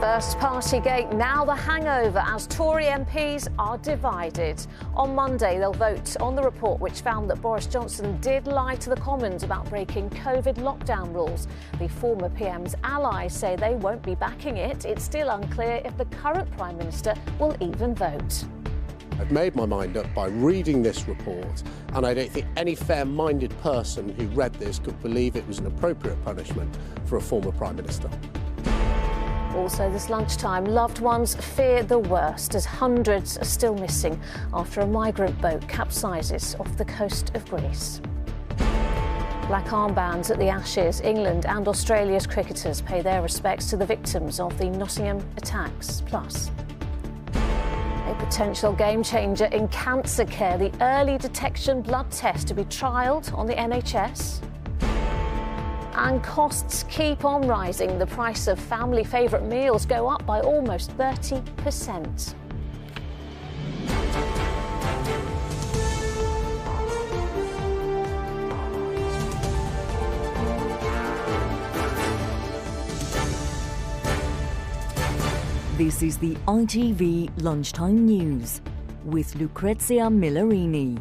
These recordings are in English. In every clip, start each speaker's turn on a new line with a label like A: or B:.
A: First Partygate, now the hangover as Tory MPs are divided. On Monday, they'll vote on the report which found that Boris Johnson did lie to the Commons about breaking COVID lockdown rules. The former PM's allies say they won't be backing it. It's still unclear if the current Prime Minister will even vote.
B: I've made my mind up by reading this report, and I don't think any fair-minded person who read this could believe it was an appropriate punishment for a former Prime Minister.
A: Also this lunchtime, loved ones fear the worst as hundreds are still missing after a migrant boat capsizes off the coast of Greece. Black armbands at the Ashes. England and Australia's cricketers pay their respects to the victims of the Nottingham attacks. Plus, a potential game changer in cancer care, the early detection blood test to be trialled on the NHS. And costs keep on rising. The price of family favourite meals go up by almost 30%.
C: This is the ITV Lunchtime News with Lucrezia Millarini.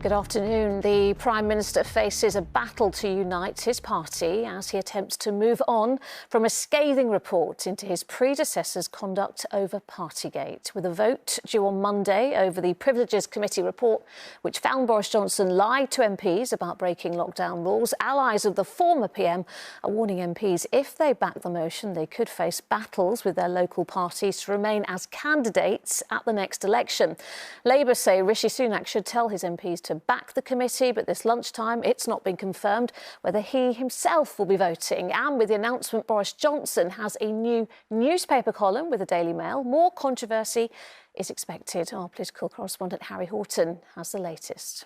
A: Good afternoon. The Prime Minister faces a battle to unite his party as he attempts to move on from a scathing report into his predecessor's conduct over Partygate. With a vote due on Monday over the Privileges Committee report, which found Boris Johnson lied to MPs about breaking lockdown rules, allies of the former PM are warning MPs if they back the motion, they could face battles with their local parties to remain as candidates at the next election. Labour say Rishi Sunak should tell his MPs to back the committee, but this lunchtime it's not been confirmed whether he himself will be voting. And with the announcement, Boris Johnson has a new newspaper column with the Daily Mail. More controversy is expected. Our political correspondent Harry Horton has the latest.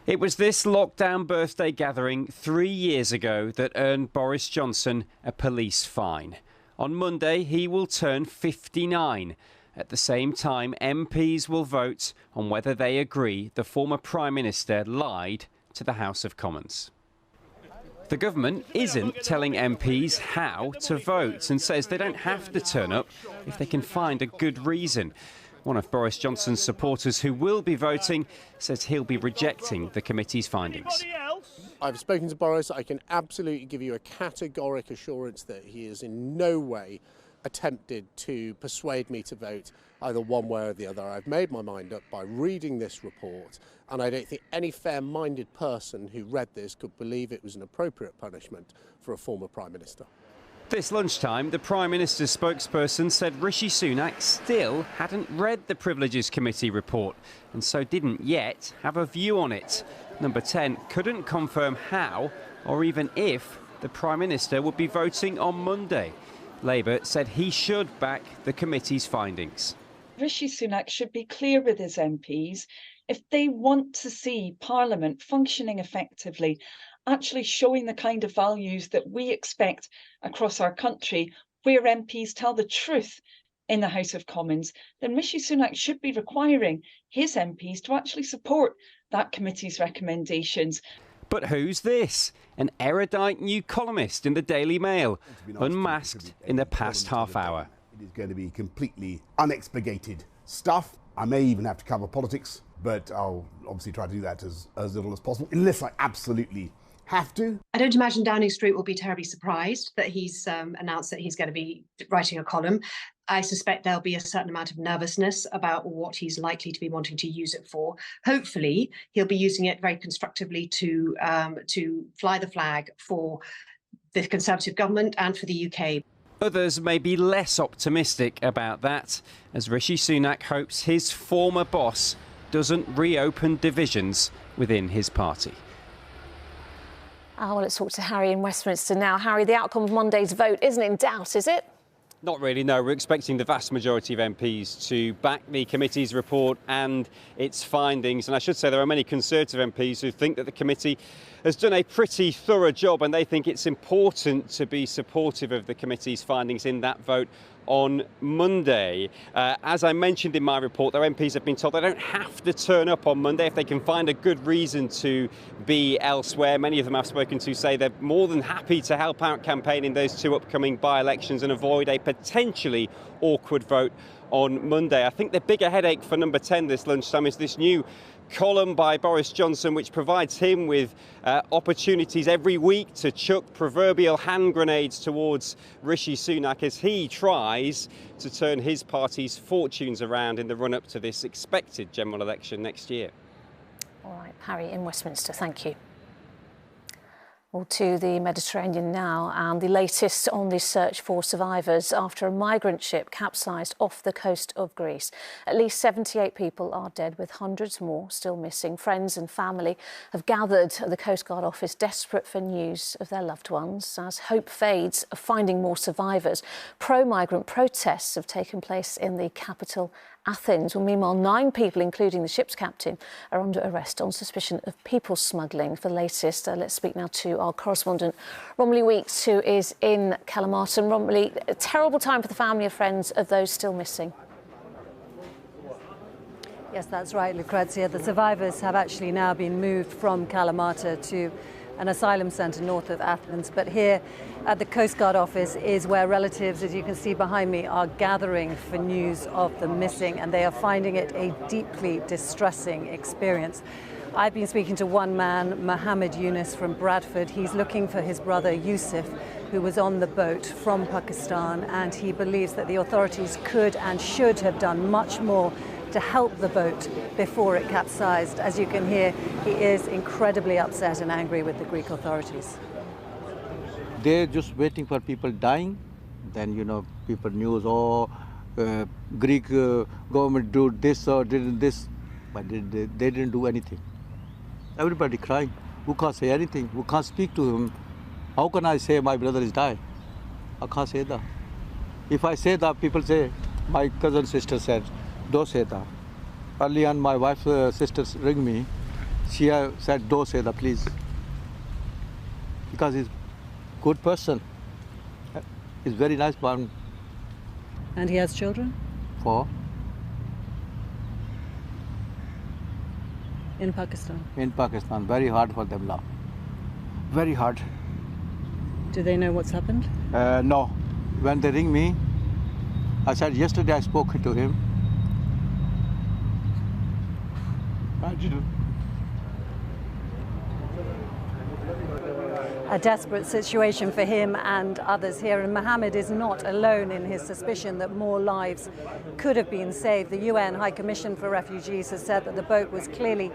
D: It was this lockdown birthday gathering 3 years ago that earned Boris Johnson a police fine. On Monday, he will turn 59. At the same time, MPs will vote on whether they agree the former Prime Minister lied to the House of Commons. The government isn't telling MPs how to vote and says they don't have to turn up if they can find a good reason. One of Boris Johnson's supporters who will be voting says he'll be rejecting the committee's findings.
B: I've spoken to Boris. I can absolutely give you a categoric assurance that he is in no way attempted to persuade me to vote either one way or the other. I've made my mind up by reading this report, and I don't think any fair-minded person who read this could believe it was an appropriate punishment for a former Prime Minister.
D: This lunchtime, the Prime Minister's spokesperson said Rishi Sunak still hadn't read the Privileges Committee report and so didn't yet have a view on it. Number 10 couldn't confirm how or even if the Prime Minister would be voting on Monday. Labour said he should back the committee's findings.
E: Rishi Sunak should be clear with his MPs. If they want to see Parliament functioning effectively, actually showing the kind of values that we expect across our country, where MPs tell the truth in the House of Commons, then Rishi Sunak should be requiring his MPs to actually support that committee's recommendations.
D: But who's this? An erudite new columnist in the Daily Mail, unmasked in the past half hour.
F: It is going to be completely unexpurgated stuff. I may even have to cover politics, but I'll obviously try to do that as little as possible, unless I absolutely have to.
G: I don't imagine Downing Street will be terribly surprised that he's announced that he's going to be writing a column. I suspect there'll be a certain amount of nervousness about what he's likely to be wanting to use it for. Hopefully, he'll be using it very constructively to fly the flag for the Conservative government and for the UK.
D: Others may be less optimistic about that, as Rishi Sunak hopes his former boss doesn't reopen divisions within his party.
A: Oh, well, let's talk to Harry in Westminster now. Harry, the outcome of Monday's vote isn't in doubt, is it?
D: Not really, no. We're expecting the vast majority of MPs to back the committee's report and its findings. And I should say there are many Conservative MPs who think that the committee has done a pretty thorough job, and they think it's important to be supportive of the committee's findings in that vote on Monday. As I mentioned in my report, their MPs have been told they don't have to turn up on Monday if they can find a good reason to be elsewhere. Many of them I've spoken to say they're more than happy to help out campaigning those two upcoming by-elections and avoid a potentially awkward vote on Monday. I think the bigger headache for Number 10 this lunchtime is this new column by Boris Johnson, which provides him with opportunities every week to chuck proverbial hand grenades towards Rishi Sunak as he tries to turn his party's fortunes around in the run-up to this expected general election next year.
A: All right, Harry in Westminster, thank you. Well, to the Mediterranean now, and the latest on the search for survivors after a migrant ship capsized off the coast of Greece. At least 78 people are dead, with hundreds more still missing. Friends and family have gathered at the Coast Guard office, desperate for news of their loved ones. As hope fades of finding more survivors, pro-migrant protests have taken place in the capital, Athens. Well, meanwhile, 9 people, including the ship's captain, are under arrest on suspicion of people smuggling. For the latest, let's speak now to our correspondent, Romilly Weeks, who is in Kalamata. Romilly, a terrible time for the family and friends of those still missing.
H: Yes, that's right, Lucrezia. The survivors have actually now been moved from Kalamata to an asylum centre north of Athens. But here at the Coast Guard office is where relatives, as you can see behind me, are gathering for news of the missing, and they are finding it a deeply distressing experience. I've been speaking to one man, Mohammed Yunus from Bradford. He's looking for his brother Yusuf, who was on the boat from Pakistan, and he believes that the authorities could and should have done much more to help the boat before it capsized. As you can hear, he is incredibly upset and angry with the Greek authorities.
I: They're just waiting for people dying. Then, you know, people news, Greek government do this or did this, but they didn't do anything. Everybody crying. Who can't say anything? Who can't speak to him? How can I say my brother is died? I can't say that. If I say that, people say, my cousin sister said, don't say that. Early on, my wife's sisters ring me. She said, don't say that, please. Because he's a good person. He's very nice man.
H: And he has children?
I: 4.
H: In Pakistan?
I: In Pakistan. Very hard for them now. Very hard.
H: Do they know what's happened?
I: No. When they ring me, I said, yesterday I spoke to him.
H: A desperate situation for him and others here, and Mohammed is not alone in his suspicion that more lives could have been saved. The UN High Commission for Refugees has said that the boat was clearly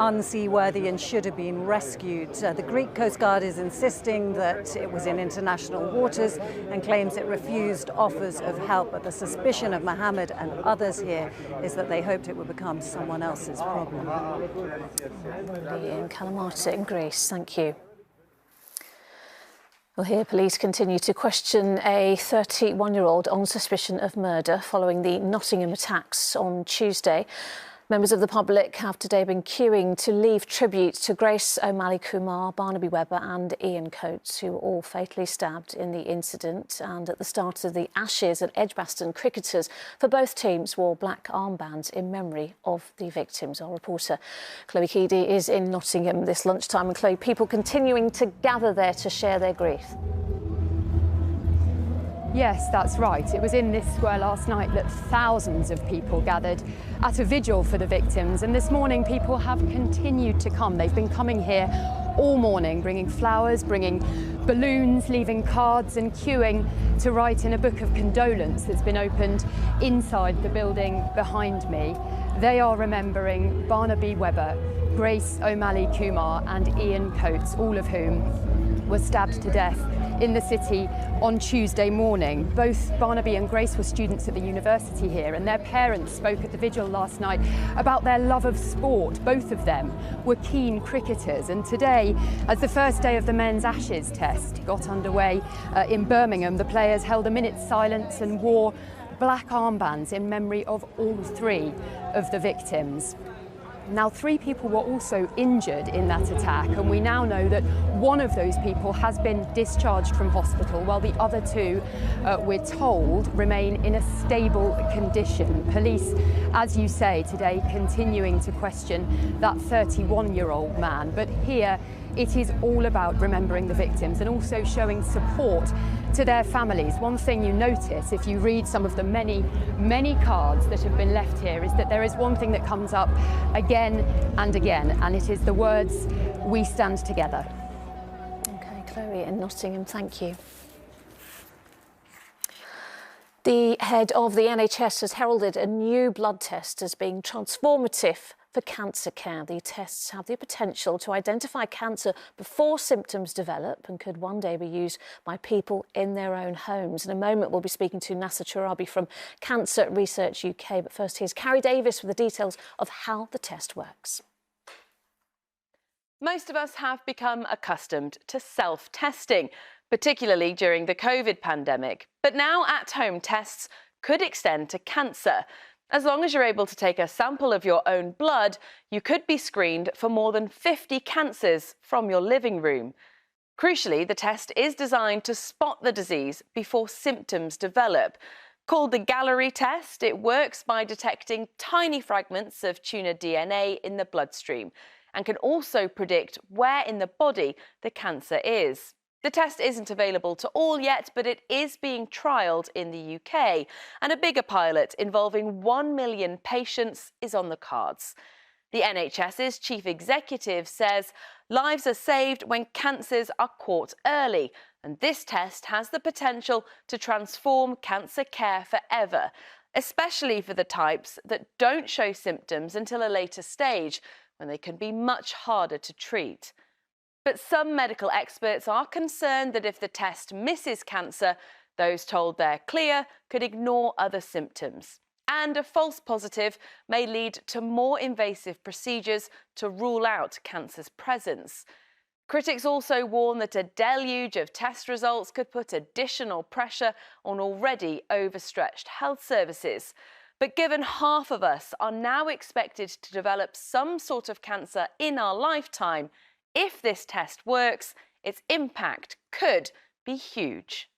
H: unseaworthy and should have been rescued. The Greek Coast Guard is insisting that it was in international waters and claims it refused offers of help. But the suspicion of Mohammed and others here is that they hoped it would become someone else's problem.
A: In Kalamata in Greece, thank you. Well, here police continue to question a 31-year-old on suspicion of murder following the Nottingham attacks on Tuesday. Members of the public have today been queuing to leave tribute to Grace O'Malley Kumar, Barnaby Webber and Ian Coates, who were all fatally stabbed in the incident. And at the start of the Ashes at Edgbaston, cricketers for both teams wore black armbands in memory of the victims. Our reporter Chloe Keedy is in Nottingham this lunchtime. And Chloe, people continuing to gather there to share their grief.
J: Yes, that's right. It was in this square last night that thousands of people gathered at a vigil for the victims. And this morning, people have continued to come. They've been coming here all morning, bringing flowers, bringing balloons, leaving cards and queuing to write in a book of condolence that's been opened inside the building behind me. They are remembering Barnaby Webber, Grace O'Malley Kumar and Ian Coates, all of whom were stabbed to death in the city on Tuesday morning. Both Barnaby and Grace were students at the university here, and their parents spoke at the vigil last night about their love of sport. Both of them were keen cricketers, and today, as the first day of the men's Ashes test got underway in Birmingham, the players held a minute's silence and wore black armbands in memory of all 3 of the victims. Now, 3 people were also injured in that attack, and we now know that one of those people has been discharged from hospital, while the other 2, we're told, remain in a stable condition. Police, as you say, today continuing to question that 31-year-old man. But here, it is all about remembering the victims and also showing support to their families. One thing you notice if you read some of the many, many cards that have been left here is that there is one thing that comes up again and again, and it is the words, "We stand together."
A: OK, Chloe in Nottingham, thank you. The head of the NHS has heralded a new blood test as being transformative for cancer care. The tests have the potential to identify cancer before symptoms develop and could one day be used by people in their own homes. In a moment, we'll be speaking to Nasser Charabi from Cancer Research UK. But first, here's Carrie Davis with the details of how the test works.
K: Most of us have become accustomed to self-testing, particularly during the COVID pandemic. But now at-home tests could extend to cancer. As long as you're able to take a sample of your own blood, you could be screened for more than 50 cancers from your living room. Crucially, the test is designed to spot the disease before symptoms develop. Called the Gallery test, it works by detecting tiny fragments of tumour DNA in the bloodstream and can also predict where in the body the cancer is. The test isn't available to all yet, but it is being trialled in the UK, and a bigger pilot involving 1 million patients is on the cards. The NHS's chief executive says lives are saved when cancers are caught early, and this test has the potential to transform cancer care forever, especially for the types that don't show symptoms until a later stage, when they can be much harder to treat. But some medical experts are concerned that if the test misses cancer, those told they're clear could ignore other symptoms. And a false positive may lead to more invasive procedures to rule out cancer's presence. Critics also warn that a deluge of test results could put additional pressure on already overstretched health services. But given half of us are now expected to develop some sort of cancer in our lifetime, if this test works, its impact could be huge.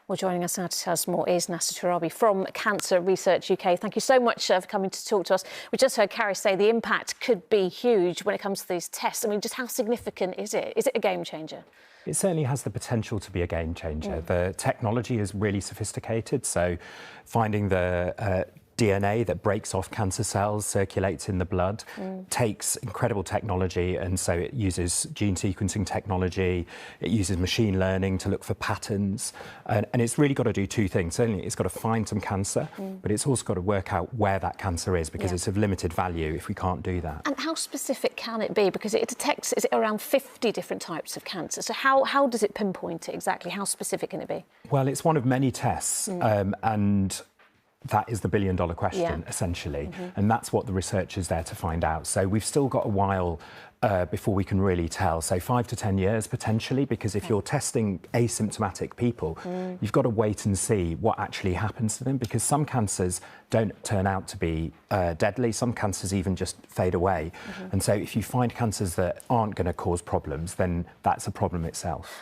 A: Well, joining us now to tell us more is Nasser Charabi from Cancer Research UK. Thank you so much for coming to talk to us. We just heard Carrie say the impact could be huge when it comes to these tests. I mean, just how significant is it? Is it a game changer?
L: It certainly has the potential to be a game changer. The technology is really sophisticated, so finding the DNA that breaks off cancer cells, circulates in the blood, takes incredible technology, and so it uses gene sequencing technology, it uses machine learning to look for patterns, and it's really got to do 2 things. Certainly it's got to find some cancer, but it's also got to work out where that cancer is, because it's of limited value if we can't do that.
A: And how specific can it be? Because it detects, is it around 50 different types of cancer? So how does it pinpoint it exactly? How specific can it be?
L: Well, it's one of many tests, and that is the billion-dollar question, essentially, and that's what the research is there to find out. So we've still got a while before we can really tell, so 5 to 10 years potentially, because if you're testing asymptomatic people, you've got to wait and see what actually happens to them, because some cancers don't turn out to be deadly, some cancers even just fade away. And so if you find cancers that aren't going to cause problems, then that's a problem itself.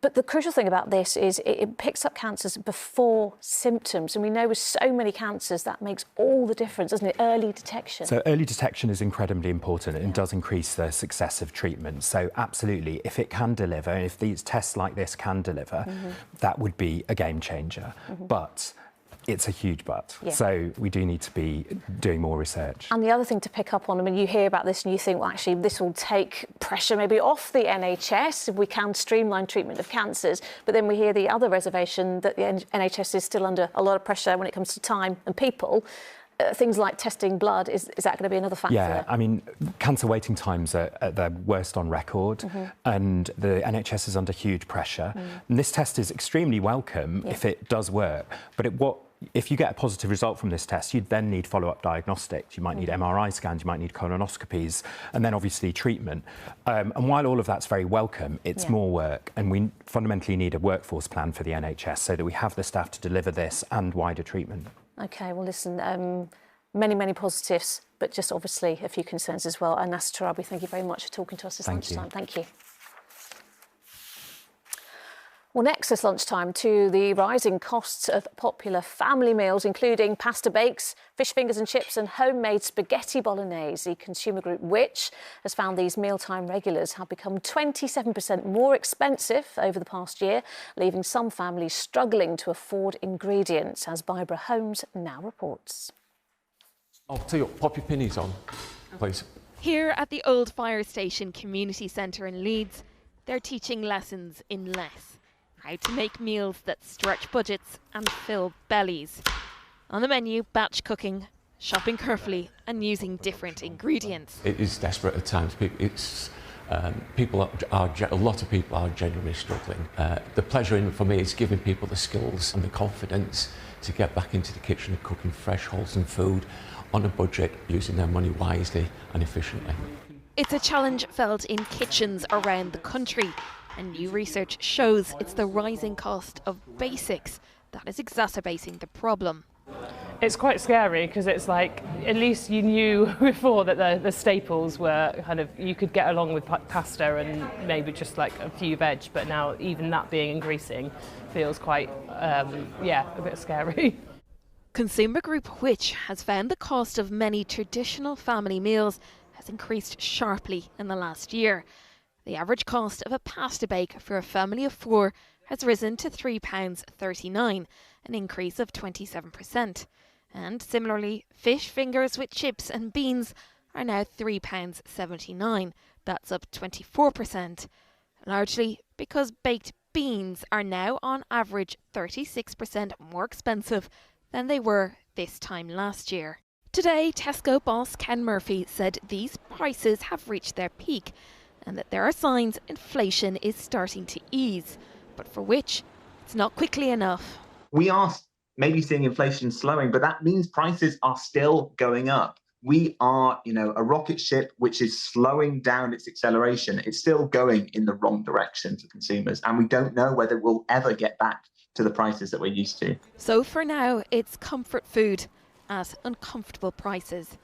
A: But the crucial thing about this is it picks up cancers before symptoms. And we know with so many cancers that makes all the difference, doesn't it? Early detection.
L: So early detection is incredibly important and does increase the success of treatment. So absolutely, if it can deliver, and if these tests like this can deliver, that would be a game changer. But it's a huge but. So we do need to be doing more research.
A: And the other thing to pick up on, I mean, you hear about this and you think, well, actually, this will take pressure maybe off the NHS if we can streamline treatment of cancers. But then we hear the other reservation that the NHS is still under a lot of pressure when it comes to time and people. Things like testing blood, is that going to be another factor?
L: Yeah, I mean, cancer waiting times are at their worst on record, and the NHS is under huge pressure. And this test is extremely welcome if it does work, but if you get a positive result from this test, you'd then need follow-up diagnostics. You might need MRI scans, you might need colonoscopies, and then obviously treatment. And while all of that's very welcome, it's more work, and we fundamentally need a workforce plan for the NHS so that we have the staff to deliver this and wider treatment.
A: OK, well, listen, Many positives, but just obviously a few concerns as well. And Nasser Tarabi, thank you very much for talking to us this lunchtime. Thank you. Well, next this lunchtime to the rising costs of popular family meals, including pasta bakes, fish fingers and chips and homemade spaghetti bolognese. The consumer group Which has found these mealtime regulars have become 27% more expensive over the past year, leaving some families struggling to afford ingredients, as Barbara Holmes now reports.
M: I'll tell you what, pop your pennies on, please.
N: Here at the Old Fire Station Community Centre in Leeds, they're teaching lessons in less. How to make meals that stretch budgets and fill bellies. On the menu, batch cooking, shopping carefully and using different ingredients.
M: It is desperate at times. A lot of people are genuinely struggling. The pleasure in it for me is giving people the skills and the confidence to get back into the kitchen and cooking fresh, wholesome food on a budget, using their money wisely and efficiently.
N: It's a challenge felt in kitchens around the country. And new research shows it's the rising cost of basics that is exacerbating the problem.
O: It's quite scary because it's like, at least you knew before that the staples were kind of, you could get along with pasta and maybe just like a few veg, but now even that being increasing feels quite, a bit scary.
N: Consumer group Which has found the cost of many traditional family meals has increased sharply in the last year. The average cost of a pasta bake for a family of 4 has risen to £3.39, an increase of 27%. And similarly, fish fingers with chips and beans are now £3.79. That's up 24%, largely because baked beans are now on average 36% more expensive than they were this time last year. Today, Tesco boss Ken Murphy said these prices have reached their peak, and that there are signs inflation is starting to ease, but for Which it's not quickly enough.
P: We are maybe seeing inflation slowing, but that means prices are still going up. We are, a rocket ship which is slowing down its acceleration. It's still going in the wrong direction for consumers, and we don't know whether we'll ever get back to the prices that we're used to.
N: So for now, it's comfort food at uncomfortable prices.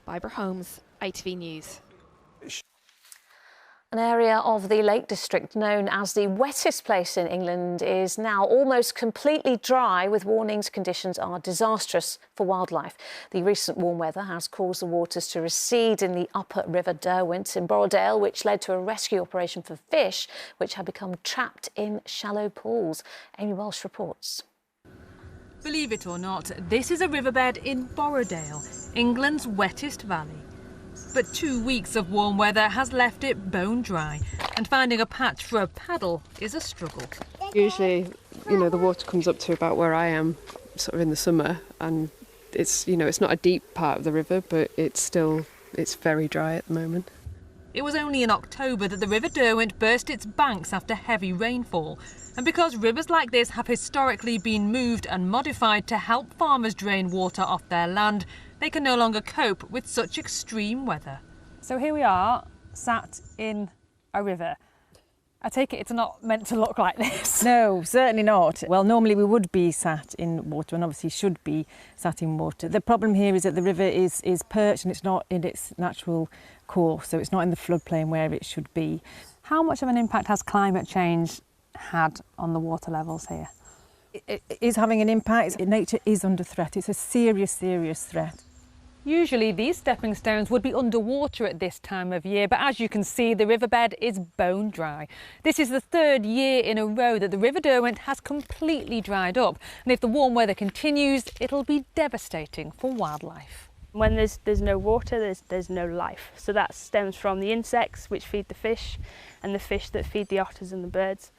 N: Barbara Holmes, ITV News.
A: An area of the Lake District known as the wettest place in England is now almost completely dry, with warnings conditions are disastrous for wildlife. The recent warm weather has caused the waters to recede in the upper River Derwent in Borrowdale, which led to a rescue operation for fish which had become trapped in shallow pools. Amy Welsh reports.
Q: Believe it or not, this is a riverbed in Borrowdale, England's wettest valley. But 2 weeks of warm weather has left it bone dry, and finding a patch for a paddle is a struggle.
R: Usually, the water comes up to about where I am, sort of in the summer, and it's not a deep part of the river, but it's very dry at the moment.
Q: It was only in October that the River Derwent burst its banks after heavy rainfall. And because rivers like this have historically been moved and modified to help farmers drain water off their land, they can no longer cope with such extreme weather.
S: So here we are, sat in a river. I take it it's not meant to look like this.
T: No, certainly not. Well, normally we would be sat in water and obviously should be sat in water. The problem here is that the river is perched and it's not in its natural course, so it's not in the floodplain where it should be.
S: How much of an impact has climate change had on the water levels here?
T: It is having an impact. Nature is under threat. It's a serious, serious threat.
S: Usually these stepping stones would be underwater at this time of year, but as you can see, the riverbed is bone dry. This is the 3rd year in a row that the River Derwent has completely dried up, and if the warm weather continues, it'll be devastating for wildlife.
U: When there's no water, there's no life. So that stems from the insects which feed the fish, and the fish that feed the otters and the birds.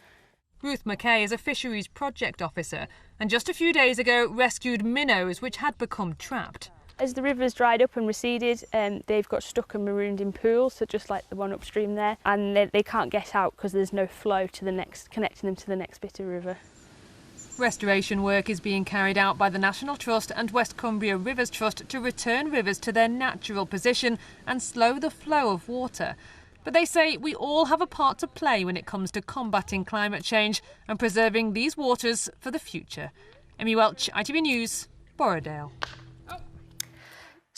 Q: Ruth McKay is a fisheries project officer, and just a few days ago rescued minnows which had become trapped.
U: As the rivers dried up and receded, they've got stuck and marooned in pools, so just like the one upstream there, and they can't get out because there's no flow to the next, connecting them to the next bit of river.
Q: Restoration work is being carried out by the National Trust and West Cumbria Rivers Trust to return rivers to their natural position and slow the flow of water. But they say we all have a part to play when it comes to combating climate change and preserving these waters for the future. Amy Welch, ITV News, Borrowdale.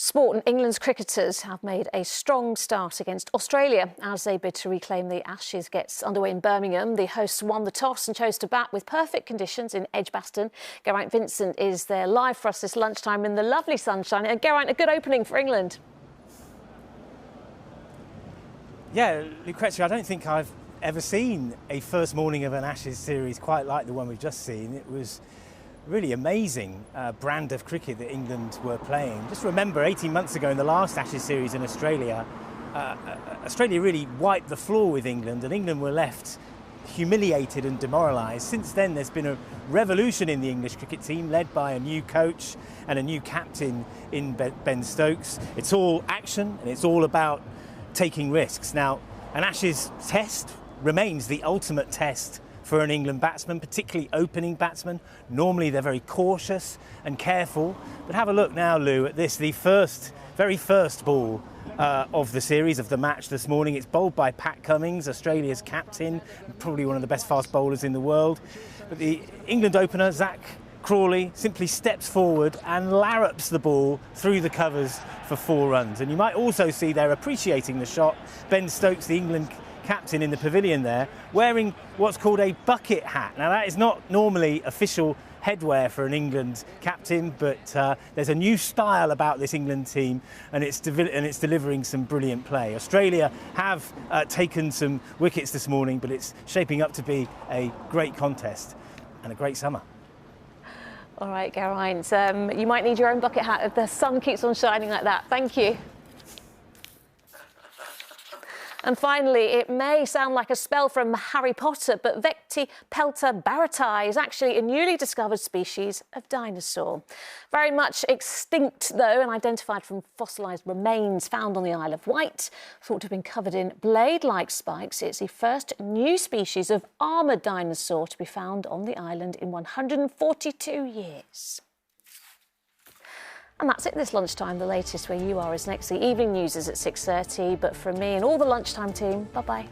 A: Sport and England's cricketers have made a strong start against Australia as they bid to reclaim the Ashes gets underway in Birmingham. The hosts won the toss and chose to bat with perfect conditions in Edgbaston. Geraint Vincent is there live for us this lunchtime in the lovely sunshine. And Geraint, a good opening for England.
C: Yeah, Lucrezia, I don't think I've ever seen a first morning of an Ashes series quite like the one we've just seen. It was really amazing brand of cricket that England were playing. Just remember 18 months ago in the last Ashes series in Australia, Australia really wiped the floor with England and England were left humiliated and demoralised. Since then there's been a revolution in the English cricket team led by a new coach and a new captain in Ben Stokes. It's all action and it's all about taking risks. Now, an Ashes test remains the ultimate test for an England batsman, particularly opening batsmen. Normally they're very cautious and careful. But have a look now, Lou, at this, the very first ball of the series, of the match this morning. It's bowled by Pat Cummins, Australia's captain, probably one of the best fast bowlers in the world. But the England opener, Zach Crawley, simply steps forward and larrups the ball through the covers for 4 runs. And you might also see they're appreciating the shot. Ben Stokes, the England captain in the pavilion there, wearing what's called a bucket hat. Now that is not normally official headwear for an England captain, but there's a new style about this England team and it's delivering some brilliant play. Australia have taken some wickets this morning, but it's shaping up to be a great contest and a great summer.
A: All right, Geraint, you might need your own bucket hat if the sun keeps on shining like that. Thank you. And finally, it may sound like a spell from Harry Potter, but Vectipelta barati is actually a newly discovered species of dinosaur. Very much extinct, though, and identified from fossilised remains found on the Isle of Wight. Thought to have been covered in blade-like spikes, it's the first new species of armoured dinosaur to be found on the island in 142 years. And that's it this lunchtime. The latest where you are is next. The evening news is at 6:30. But from me and all the lunchtime team, bye-bye.